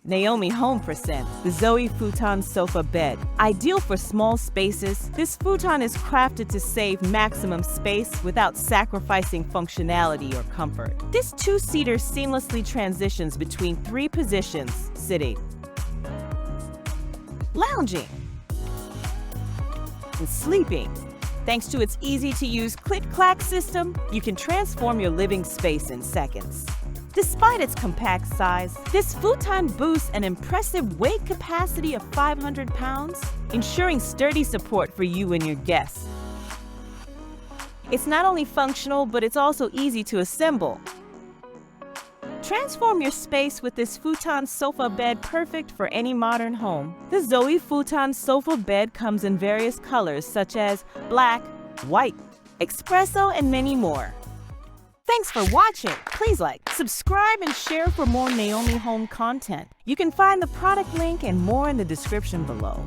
Naomi Home presents the Zoe Futon Sofa Bed. Ideal for small spaces, this futon is crafted to save maximum space without sacrificing functionality or comfort. This two-seater seamlessly transitions between three positions: sitting, lounging, and sleeping. Thanks to its easy-to-use click-clack system, you can transform your living space in seconds. Despite its compact size, this futon boasts an impressive weight capacity of 500 pounds, ensuring sturdy support for you and your guests. It's not only functional, but it's also easy to assemble. Transform your space with this futon sofa bed, perfect for any modern home. The Zoe Futon Sofa Bed comes in various colors such as black, white, espresso, and many more. Thanks for watching. Please like, subscribe, and share for more Naomi Home content. You can find the product link and more in the description below.